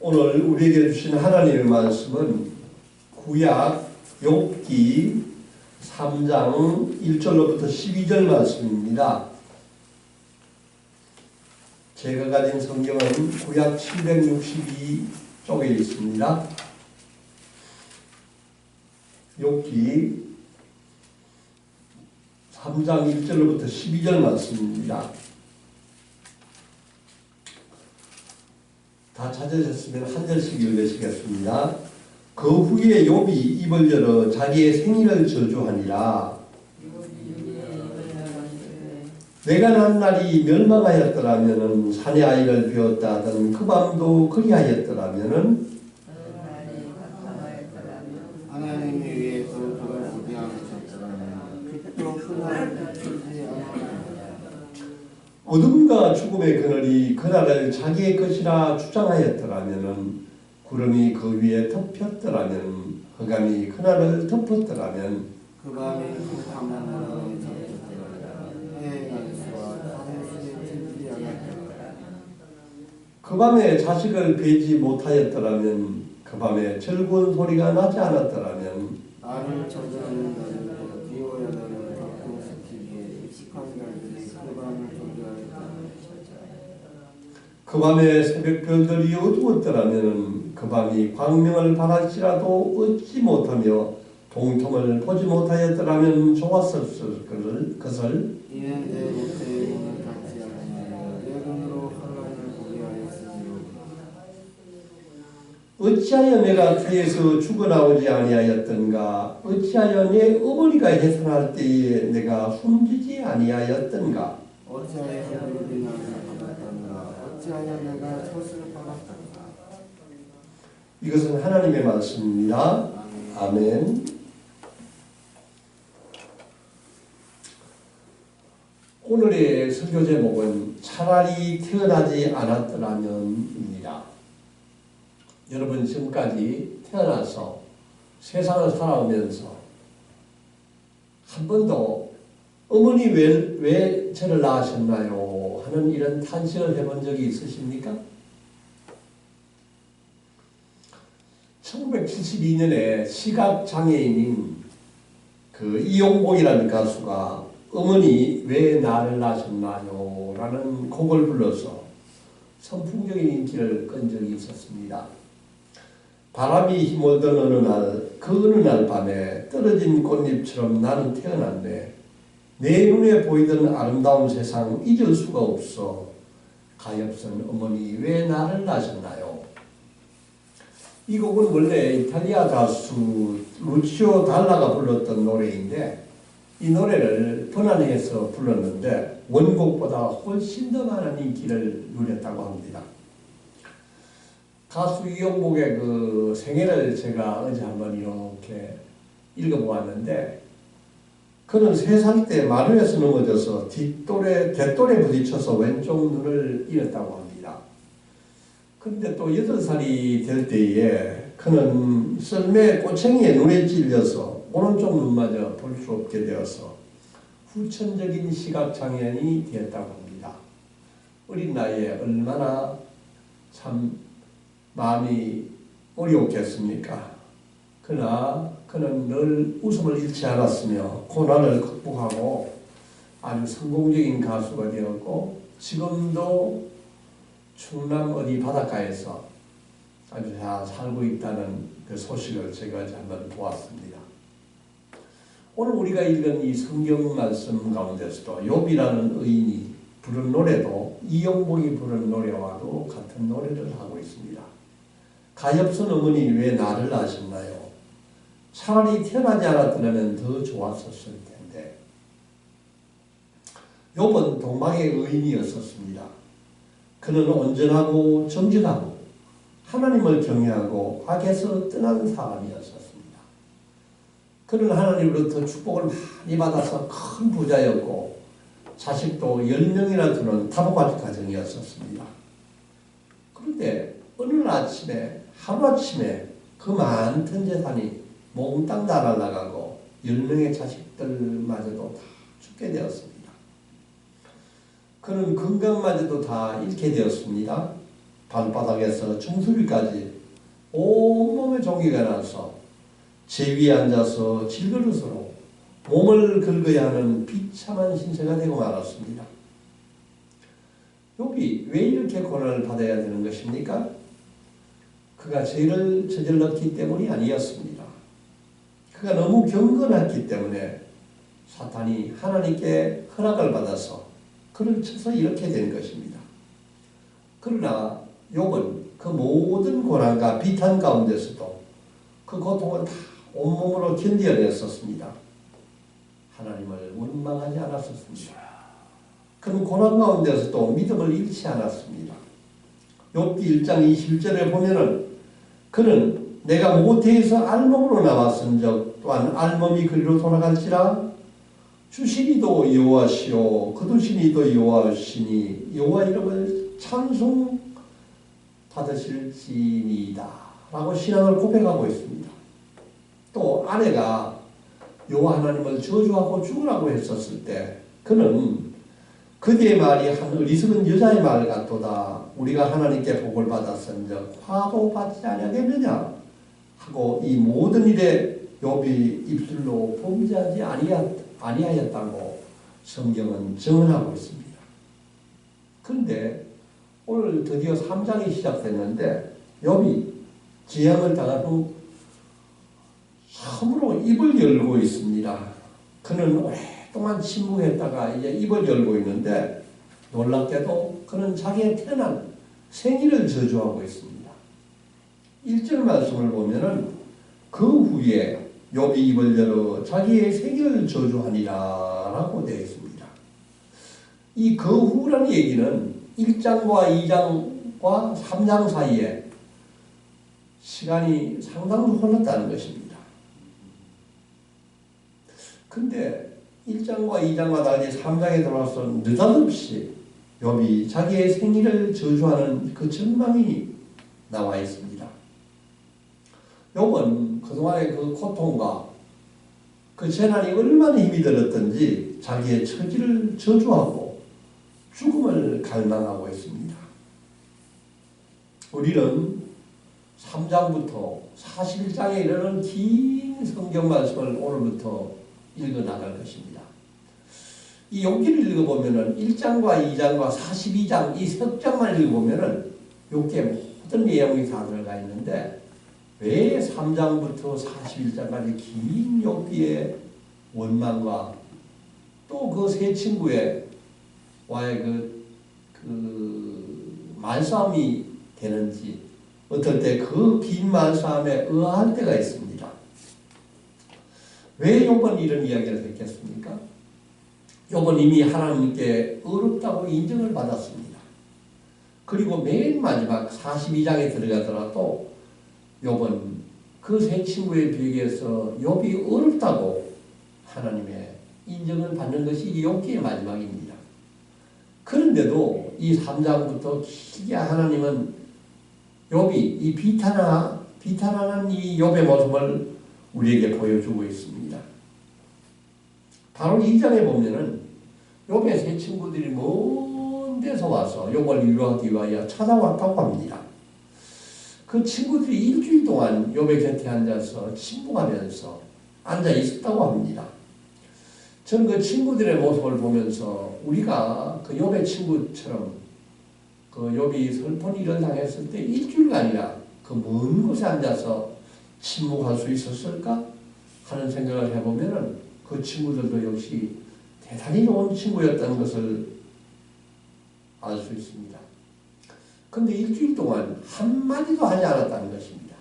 오늘 우리에게 주신 하나님의 말씀은 구약 욥기 3장 1절로부터 12절 말씀입니다. 제가 가진 성경은 구약 762쪽에 있습니다. 욥기 3장 1절로부터 12절 말씀입니다. 다 찾으셨으면 한 절씩 읽으시겠습니다. 그 후에 욥이 입을 열어 자기의 생일을 저주하니라. 내가 난 날이 멸망하였더라면 산의 아이를 비웠다 하던 그 밤도 그리하였더라면 하나님 위에서 그를 보게 하셨더라면 빛도 그날을 비추지 않았다. 어둠과 죽음의 그늘이 그날을 자기의 것이라 주장하였더라면 구름이 그 위에 덮였더라면 흑암이 그날을 덮었더라면 그 밤에 그 밤나라로 덮였더라. 해의 날수와 밤의 수에 틈지 않았더라. 그 밤에 자식을 베지 못하였더라면 그 밤에 즐거운 소리가 나지 않았더라면 나를 저주하는 날을 비워야 나를 격동시키기에 익숙한 날들이 그 밤을 저주하였다. 그 밤에 새벽별들이 어두웠더라면 그 밤이 광명을 발할지라도 얻지 못하며 동통을 보지 못하였더라면 좋았었을 것을 이는 내 롯의 문을 닫지 아니하여 내 눈으로 환란을 보게 하였으므로 어찌하여 내가 태에서 죽어나오지 아니하였던가 어찌하여 내 어머니가 해산할 때에 내가 숨지지 아니하였던가 어찌하여 그를 비난을 받았던가 어찌하여 내가 소스를 받았던가. 이것은 하나님의 말씀입니다. 아멘. 오늘의 설교 제목은 차라리 태어나지 않았더라면입니다. 여러분 지금까지 태어나서 세상을 살아오면서 한 번도 어머니 왜 저를 낳으셨나요? 하는 이런 탄식을 해본 적이 있으십니까? 1972년에 시각장애인인 그 이용복이라는 가수가 어머니 왜 나를 낳으셨나요? 라는 곡을 불러서 선풍적인 인기를 끈 적이 있었습니다. 바람이 힘오던 어느 날 밤에 떨어진 꽃잎처럼 나는 태어났네. 내 눈에 보이던 아름다운 세상 잊을 수가 없어. 가엾은 어머니 왜 나를 낳으셨나요? 이 곡은 원래 이탈리아 가수 루치오 달라가 불렀던 노래인데 이 노래를 번안해서 불렀는데 원곡보다 훨씬 더 많은 인기를 누렸다고 합니다. 가수 이용복의 그 생애를 제가 어제 한번 이렇게 읽어보았는데 그는 3살 때 마루에서 넘어져서 뒷돌에 부딪혀서 왼쪽 눈을 잃었다고 합니다. 그런데 또 8살이 될 때에 그는 썰매 꼬챙이에 눈에 찔려서 오른쪽 눈마저 볼 수 없게 되어서 후천적인 시각장애인이 되었다고 합니다. 어린 나이에 얼마나 참 마음이 어려웠겠습니까? 그러나 그는 늘 웃음을 잃지 않았으며 고난을 극복하고 아주 성공적인 가수가 되었고 지금도 충남 어디 바닷가에서 아주 잘 살고 있다는 그 소식을 제가 한번 보았습니다. 오늘 우리가 읽은 이 성경 말씀 가운데서도 욥이라는 의인이 부른 노래도 이용복이 부른 노래와도 같은 노래를 하고 있습니다. 가엾은 어머니 왜 나를 낳으셨나요? 차라리 태어나지 않았더라면 더 좋았었을 텐데. 욥은 동방의 의인이었었습니다. 그는 온전하고 정직하고 하나님을 경외하고 악에서 떠난 사람이었었습니다. 그는 하나님으로부터 축복을 많이 받아서 큰 부자였고 자식도 10명이나 두는 다복한 가정이었었습니다. 그런데 어느 아침에 하루아침에 그 많던 재산이 몽땅 날아나가고 10명의 자식들마저도 다 죽게 되었습니다. 그는 건강마저도 다 잃게 되었습니다. 발바닥에서 중수리까지 온몸에 종기가 나서 제 위에 앉아서 질그릇으로 몸을 긁어야 하는 비참한 신세가 되고 말았습니다. 욥이 왜 이렇게 고난을 받아야 되는 것입니까? 그가 죄를 저질렀기 때문이 아니었습니다. 그가 너무 경건했기 때문에 사탄이 하나님께 허락을 받아서 그를 쳐서 이렇게 된 것입니다. 그러나 욥은 그 모든 고난과 비탄 가운데서도 그 고통을 다 온몸으로 견뎌냈었습니다. 하나님을 원망하지 않았었습니다. 그는 고난 가운데서도 믿음을 잃지 않았습니다. 욥기 1장 21절에 보면은 그는 내가 모태에서 알몸으로 나왔은즉 또한 알몸이 그리로 돌아갈지라 주시니도 여호와시요 거두시니도 여호와시니 여호와 이름을 찬송 받으실지니이다 라고 신앙을 고백하고 있습니다. 또 아내가 여호와 하나님을 저주하고 죽으라고 했었을 때 그는 그대의 말이 한 어리석은 여자의 말 같도다. 우리가 하나님께 복을 받았은즉 화도 받지 아니하겠느냐 하고 이 모든 일에 욥이 입술로 범죄하지 아니하였다고 성경은 증언하고 있습니다. 그런데 오늘 드디어 3장이 시작됐는데 욥이 재앙을 당한 후 처음으로 입을 열고 있습니다. 그는 오랫동안 침묵했다가 이제 입을 열고 있는데 놀랍게도 그는 자기의 태어난 생일을 저주하고 있습니다. 1절 말씀을 보면은 그 후에 욥이 입을 열어 자기의 생일을 저주하니라 라고 되어 있습니다. 이 그 후라는 얘기는 1장과 2장과 3장 사이에 시간이 상당히 흘렀다는 것입니다. 근데 1장과 2장과 달리 3장에 들어와서 느닷없이 욥이 자기의 생일을 저주하는 그 전망이 나와 있습니다. 욥은 그동안의 그 고통과 그 재난이 얼마나 힘이 들었던지 자기의 처지를 저주하고 죽음을 갈망하고 있습니다. 우리는 3장부터 41장에 이르는 긴 성경 말씀을 오늘부터 읽어 나갈 것입니다. 이 욥기를 읽어보면은 1장과 2장과 42장 이 석 장만 읽어보면은 욥기에 모든 내용이 다 들어가 있는데 왜 3장부터 41장까지 긴 욥기의 원망과 또 그 세 친구의 와의 그 말싸움이 되는지 어떨 때 그 긴 말싸움에 의아할 때가 있습니다. 왜 욥은 이런 이야기를 했겠습니까? 욥은 이미 하나님께 의롭다고 인정을 받았습니다. 그리고 맨 마지막 42장에 들어가더라도 욥은 그 세 친구에 비교해서 욥이 의롭다고 하나님의 인정을 받는 것이 이 욥기의 마지막입니다. 그런데도 이 3장부터 길게 하나님은 욥이 이 비탄하는 이 욥의 모습을 우리에게 보여주고 있습니다. 바로 2장에 보면은 욥의 세 친구들이 먼 데서 와서 욥을 위로하기 위하여 찾아왔다고 합니다. 그 친구들이 일주일 동안 욥의 곁에 앉아서 침묵하면서 앉아 있었다고 합니다. 저는 그 친구들의 모습을 보면서 우리가 그 욥의 친구처럼 그 욥이 슬픈 일을 당했을 때 일주일간이나 그 먼 곳에 앉아서 침묵할 수 있었을까 하는 생각을 해보면은 그 친구들도 역시 대단히 좋은 친구였다는 것을 알 수 있습니다. 그런데 일주일 동안 한마디도 하지 않았다는 것입니다.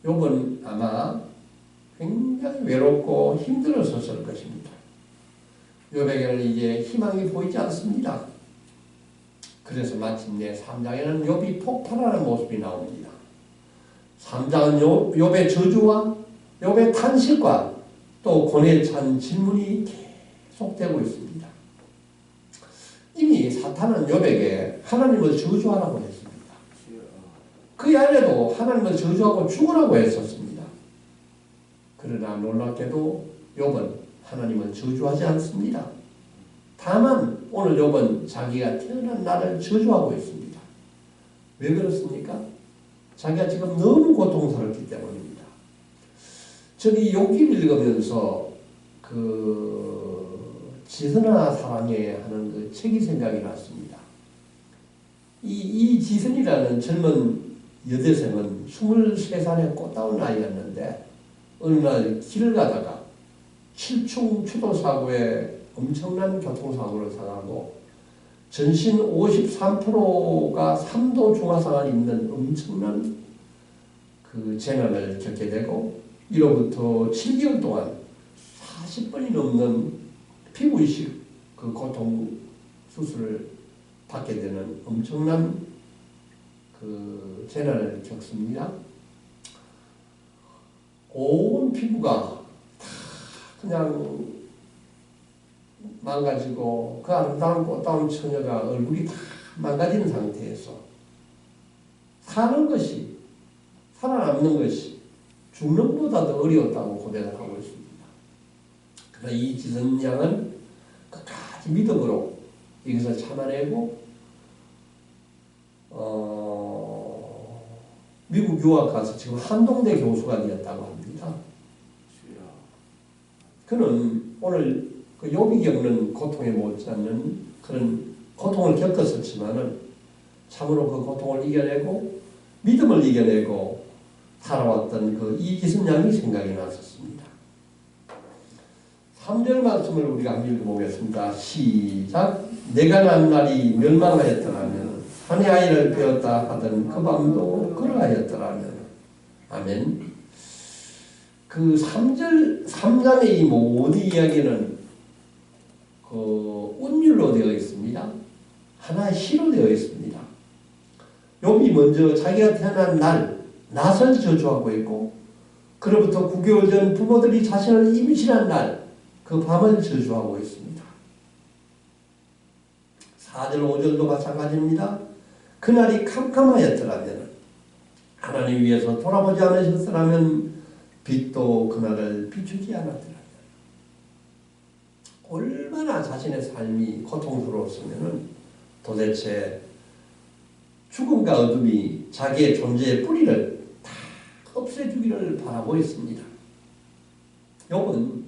욥은 아마 굉장히 외롭고 힘들었을 것입니다. 욥에게는 이제 희망이 보이지 않습니다. 그래서 마침내 3장에는 욥이 폭발하는 모습이 나옵니다. 3장은 욥의 저주와 욥의 탄식과 또 고뇌에 찬 질문이 계속되고 있습니다. 이미 사탄은 욥에게 하나님을 저주하라고 했습니다. 그 안에도 하나님을 저주하고 죽으라고 했었습니다. 그러나 놀랍게도 욥은 하나님을 저주하지 않습니다. 다만 오늘 욥은 자기가 태어난 날을 저주하고 있습니다. 왜 그렇습니까? 자기가 지금 너무 고통스럽기 때문입니다. 저는 이 욥기를 읽으면서 지선아 사랑해 하는 그 책이 생각이 났습니다. 이 지선이라는 젊은 여대생은 23살의 꽃다운 아이였는데 어느 날 길을 가다가 7층 추돌사고에 엄청난 교통사고를 당하고 전신 53%가 3도 중화상을 입는 엄청난 그 재난을 겪게 되고 이로부터 7개월 동안 40번이 넘는 피부 이식 그 고통 수술을 받게 되는 엄청난 그 재난을 겪습니다. 온 피부가 다 그냥 망가지고 그 아름다운 꽃다운 처녀가 얼굴이 다 망가지는 상태에서 사는 것이 살아남는 것이 죽는 것보다 더 어려웠다고 고백을 하고 있습니다. 그러나 이 지선 양은 끝까지 믿음으로 이것을 참아내고 미국 유학 가서 지금 한동대 교수가 되었다고 합니다. 그는 오늘 그 욥이 겪는 고통에 못지않는 그런 고통을 겪었었지만은 참으로 그 고통을 이겨내고 믿음을 이겨내고 살아왔던 그 이기순 양이 생각이 났었습니다. 3절 말씀을 우리가 한번 읽어보겠습니다. 시작. 내가 난 날이 멸망하였더라면 산의 아이를 베었다 하던 그 밤도 그러하였더라면 아멘. 그 3장의 이 모든 이야기는 그 운율로 되어 있습니다. 하나의 시로 되어 있습니다. 욥이 먼저 자기가 태어난 날 낯을 저주하고 있고 그로부터 9개월 전 부모들이 자신을 임신한 날 그 밤을 저주하고 있습니다. 4절 5절도 마찬가지입니다. 그날이 캄캄하였더라면 하나님 위에서 돌아보지 않으셨더라면 빛도 그날을 비추지 않았더라면 얼마나 자신의 삶이 고통스러웠으면 도대체 죽음과 어둠이 자기의 존재의 뿌리를 다 없애주기를 바라고 있습니다. 욥은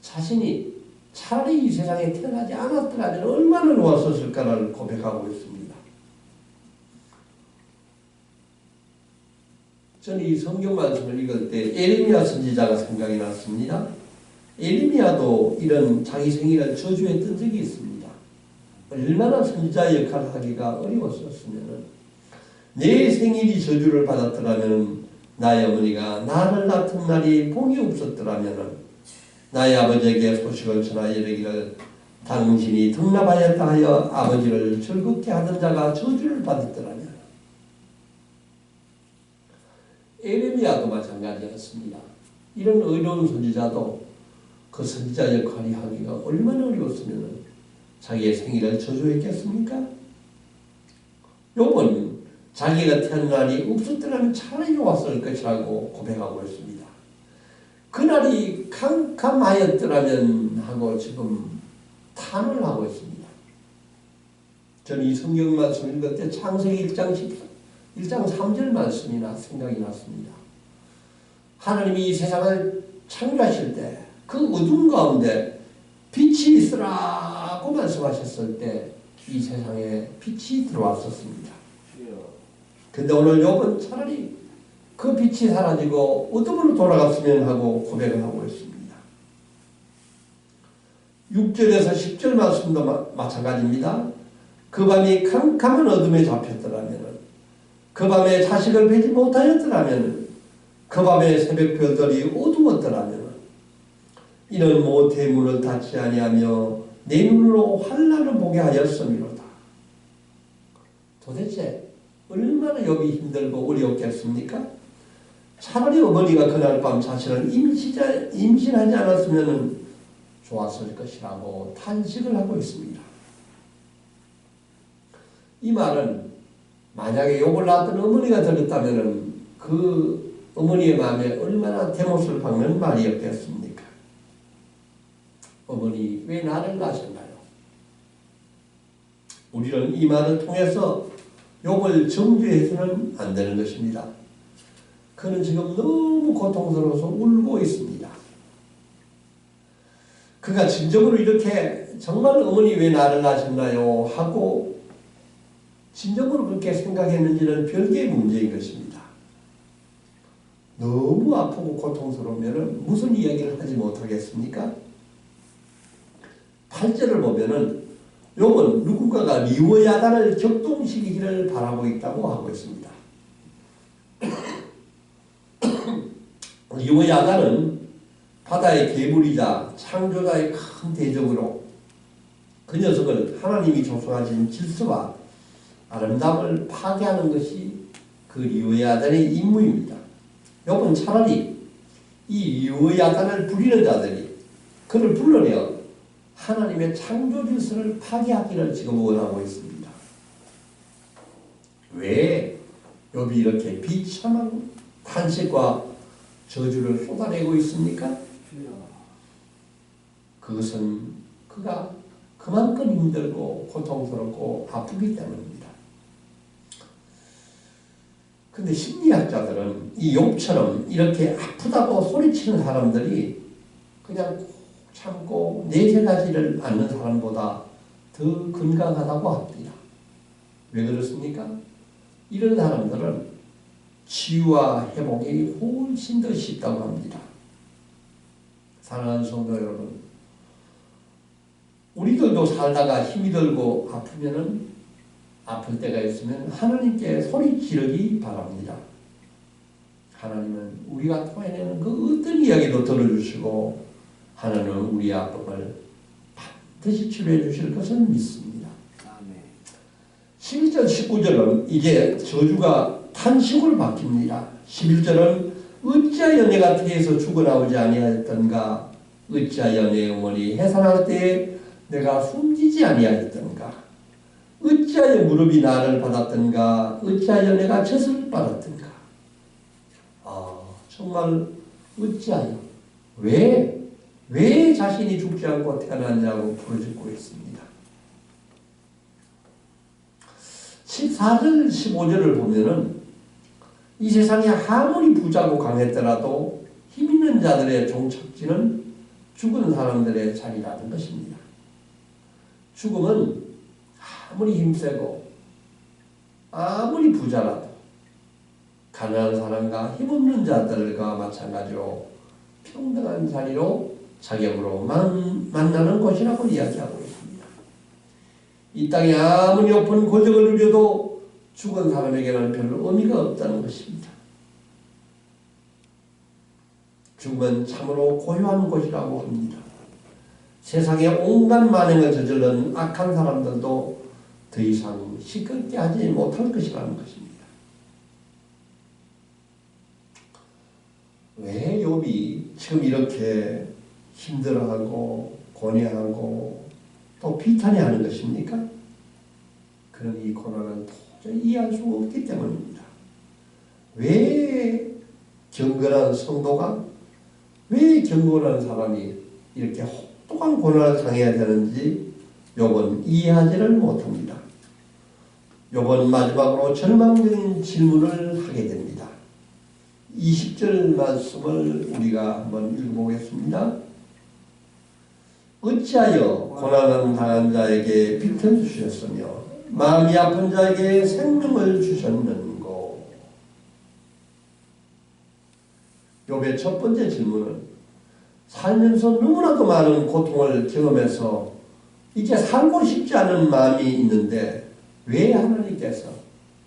자신이 차라리 이 세상에 태어나지 않았더라면 얼마나 좋았었을까를 고백하고 있습니다. 저는 이 성경 말씀을 읽을 때 에레미야 선지자가 생각이 났습니다. 에레미야도 이런 자기 생일을 저주했던 적이 있습니다. 얼마나 선지자 역할을 하기가 어려웠었으면 내 생일이 저주를 받았더라면 나의 어머니가 나를 낳던 날이 복이 없었더라면 나의 아버지에게 소식을 전하 이르기를 당신이 등납하였다 하여 아버지를 즐겁게 하던 자가 저주를 받았더라면 에레미야도 마찬가지였습니다. 이런 의로운 선지자도 그 선지자 역할이 하기가 얼마나 어려웠으면 자기의 생일을 저주했겠습니까? 욥은 자기가 태어난 날이 없었더라면 차라리 좋았을 것이라고 고백하고 있습니다. 그날이 캄캄하였더라면 하고 지금 탄을 하고 있습니다. 저는 이 성경 말씀 읽을 때 창세기 1장 3절 말씀이 생각이 났습니다. 하나님이 이 세상을 창조하실 때 그 어둠 가운데 빛이 있으라고 말씀하셨을 때 이 세상에 빛이 들어왔었습니다. 근데 오늘 욥은 차라리 그 빛이 사라지고 어둠으로 돌아갔으면 하고 고백을 하고 있습니다. 6절에서 10절 말씀도 마찬가지입니다. 그 밤이 캄캄한 어둠에 잡혔더라면 그 밤에 자식을 뵈지 못하였더라면 그 밤에 새벽별들이 어두웠더라면 이는 모태의 문을 닫지 아니하며 내 눈으로 환난을 보게 하였음이로다. 도대체 얼마나 욥이 힘들고 어려웠겠습니까? 차라리 어머니가 그날 밤 자신을 임신하지 않았으면 좋았을 것이라고 탄식을 하고 있습니다. 이 말은 만약에 욥을 낳았던 어머니가 들었다면 그 어머니의 마음에 얼마나 대못을 박는 말이었겠습니까? 어머니 왜 나를 낳으셨나요? 우리는 이 말을 통해서 욥을 정죄해서는 안 되는 것입니다. 그는 지금 너무 고통스러워서 울고 있습니다. 그가 진정으로 이렇게 정말 어머니 왜 나를 낳으셨나요? 하고 진정으로 그렇게 생각했는지는 별개의 문제인 것입니다. 너무 아프고 고통스러우면 무슨 이야기를 하지 못하겠습니까? 8절을 보면은 욥은 누군가가 리워야단을 격동시키기를 바라고 있다고 하고 있습니다. 리워야단은 바다의 괴물이자 창조자의 큰 대적으로 그 녀석을 하나님이 조성하신 질서와 아름다움을 파괴하는 것이 그 리워야단의 임무입니다. 욥은 차라리 이 리워야단을 부리는 자들이 그를 불러내어 하나님의 창조 질서를 파괴하기를 지금 원하고 있습니다. 왜 욥이 이렇게 비참한 탄식과 저주를 쏟아내고 있습니까? 그것은 그가 그만큼 힘들고 고통스럽고 아프기 때문입니다. 근데 심리학자들은 이 욥처럼 이렇게 아프다고 소리치는 사람들이 그냥 참고 내색하지를 않는 사람보다 더 건강하다고 합니다. 왜 그렇습니까? 이런 사람들은 치유와 회복이 훨씬 더 쉽다고 합니다. 사랑하는 성도 여러분, 우리들도 살다가 힘이 들고 아프면은 아플 때가 있으면 하나님께 소리 지르기 바랍니다. 하나님은 우리가 토해내는 그 어떤 이야기도 들어주시고 하나님은 우리의 아픔을 반드시 치료해 주실 것을 믿습니다. 11절 19절은 이제 저주가 탄식으로 바뀝니다. 11절은 어찌하여 내가 태에서 죽어나오지 아니하였던가 어찌하여 내 어머니 해산할 때에 내가 숨지지 아니하였던가 어찌하여 무릎이 나를 받았던가 어찌하여 내가 젖을 받았던가. 정말 어찌하여 왜 자신이 죽지 않고 태어났냐고 부르짖고 있습니다. 14절 15절을 보면은 이 세상에 아무리 부자고 강했더라도 힘 있는 자들의 종착지는 죽은 사람들의 자리라는 것입니다. 죽음은 아무리 힘세고 아무리 부자라도 가난한 사람과 힘없는 자들과 마찬가지로 평등한 자리로 자격으로 만나는 곳이라고 이야기하고 있습니다. 이 땅에 아무리 높은 고적을 누려도 죽은 사람에게는 별로 의미가 없다는 것입니다. 죽음은 참으로 고요한 곳이라고 합니다. 세상에 온갖 만행을 저지른 악한 사람들도 더 이상 시끄럽게 하지 못할 것이라는 것입니다. 왜 욥이 지금 이렇게 힘들어하고 고뇌하고 또 비탄해하는 것입니까? 그런 이 고난은 도저히 이해할 수 없기 때문입니다. 왜 경건한 성도가 왜 경건한 사람이 이렇게 혹독한 고난을 당해야 되는지 욥은 이해하지를 못합니다. 욥은 마지막으로 절망적인 질문을 하게 됩니다. 20절 말씀을 우리가 한번 읽어보겠습니다. 어찌하여 고난을 당한 자에게 빛을 주셨으며 마음이 아픈 자에게 생명을 주셨는고. 욥의 첫 번째 질문은 살면서 너무나도 많은 고통을 경험해서 이제 살고 싶지 않은 마음이 있는데 왜 하나님께서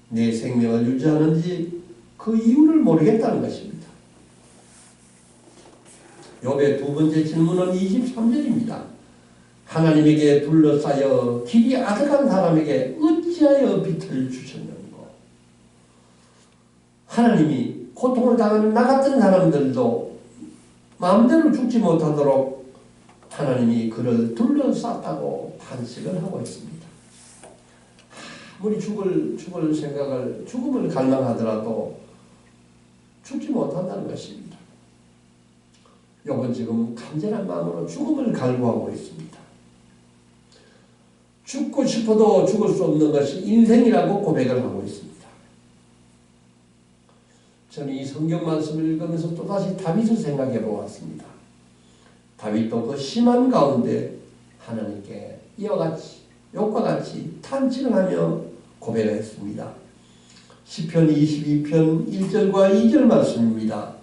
내 생명을 유지하는지 그 이유를 모르겠다는 것입니다. 욥의 두 번째 질문은 23절입니다. 하나님에게 둘러싸여 길이 아득한 사람에게 어찌하여 빛을 주셨는고. 하나님이 고통을 당하는 나 같은 사람들도 마음대로 죽지 못하도록 하나님이 그를 둘러쌌다고 탄식을 하고 있습니다. 아무리 죽을 생각을 죽음을 갈망하더라도 죽지 못한다는 것입니다. 욥은 지금 간절한 마음으로 죽음을 갈구하고 있습니다. 죽고 싶어도 죽을 수 없는 것이 인생이라고 고백을 하고 있습니다. 저는 이 성경 말씀을 읽으면서 또다시 다윗을 생각해 보았습니다. 다윗도 그 심한 가운데 하나님께 이와 같이 욕과 같이 탄식을 하며 고백을 했습니다. 시편 22편 1절과 2절 말씀입니다.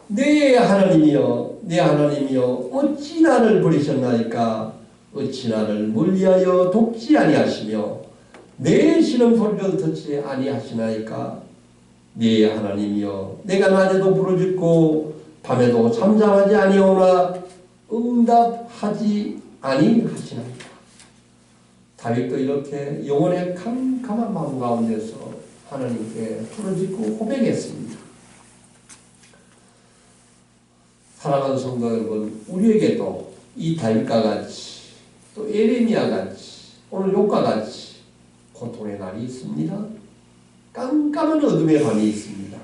내 하나님이여 내 하나님이여 어찌 나를 버리셨나이까 어찌 나를 멀리하여 돕지 아니하시며 내 신음소리를 듣지 아니하시나이까 네 하나님이여 내가 낮에도 부르짖고 밤에도 잠잠하지 아니하오나 응답하지 아니하시나이까. 다윗도 이렇게 영혼의 캄캄한 마음 가운데서 하나님께 부르짖고 고백했습니다. 사랑하는 성도 여러분, 우리에게도 이 다윗과 같이 또 예레미야 같이 오늘 욥과 같이 고통의 날이 있습니다. 깜깜한 어둠의 밤이 있습니다.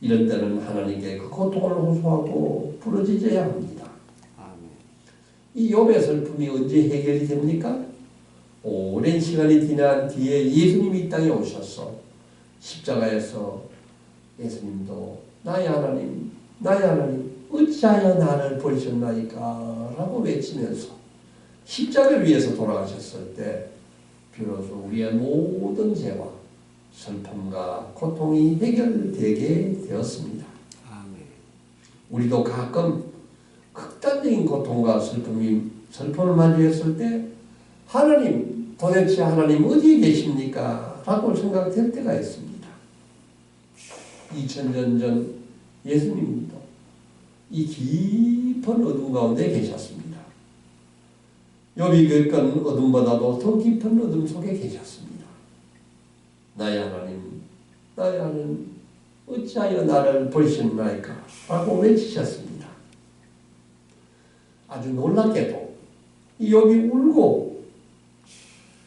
이런 때는 하나님께 그 고통을 호소하고 부르짖어야 합니다. 이 욥의 슬픔이 언제 해결이 됩니까? 오랜 시간이 지난 뒤에 예수님이 이 땅에 오셔서 십자가에서 예수님도 나의 하나님 나의 하나님 어찌하여 나를 버리셨나이까 라고 외치면서 십자가를 위해서 돌아가셨을 때 비로소 우리의 모든 죄와 슬픔과 고통이 해결되게 되었습니다. 우리도 가끔 극단적인 고통과 슬픔을 마주했을 때 하나님 도대체 하나님 어디에 계십니까? 라고 생각될 때가 있습니다. 2000년 전 예수님도 이 깊은 어둠 가운데 계셨습니다. 욥이 겪은 어둠보다도 더 깊은 어둠 속에 계셨습니다. 나의 하나님, 나의 하나님, 어찌하여 나를 버리셨나이까? 라고 외치셨습니다. 아주 놀랍게도 이 욥이 울고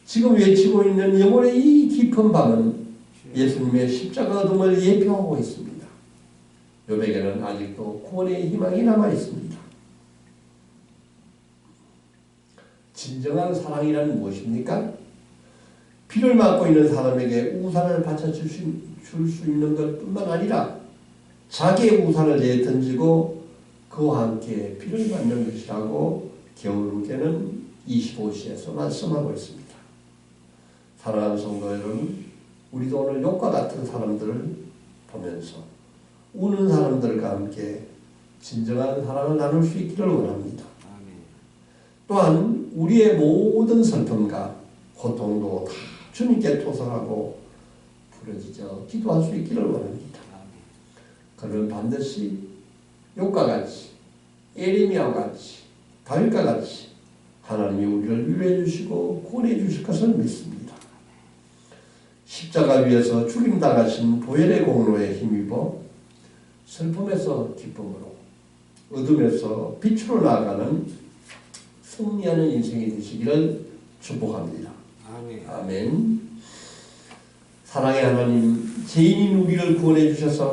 지금 외치고 있는 영혼의 이 깊은 밤은 예수님의 십자가 어둠을 예표하고 있습니다. 욥에게는 아직도 구원의 희망이 남아 있습니다. 진정한 사랑이란 무엇입니까? 비를 맞고 있는 사람에게 우산을 받쳐줄 수 있는 것뿐만 아니라 자기의 우산을 던지고 그와 함께 비를 맞는 것이라고 겨울우께는 25시에서 말씀하고 있습니다. 사랑하는 성도 여러분, 우리도 오늘 욥과 같은 사람들을 보면서 우는 사람들과 함께 진정한 사랑을 나눌 수 있기를 원합니다. 또한 우리의 모든 슬픔과 고통도 다 주님께 토설하고 부르짖어 기도할 수 있기를 원합니다. 그는 반드시 욥과 같이 예레미야와 같이 다윗과 같이 하나님이 우리를 위로해 주시고 구원해 주실 것을 믿습니다. 십자가 위에서 죽임당하신 보혈의 공로에 힘입어 슬픔에서 기쁨으로 어둠에서 빛으로 나아가는 승리하는 인생이 되시기를 축복합니다. 아멘. 사랑의 하나님, 죄인인 우리를 구원해 주셔서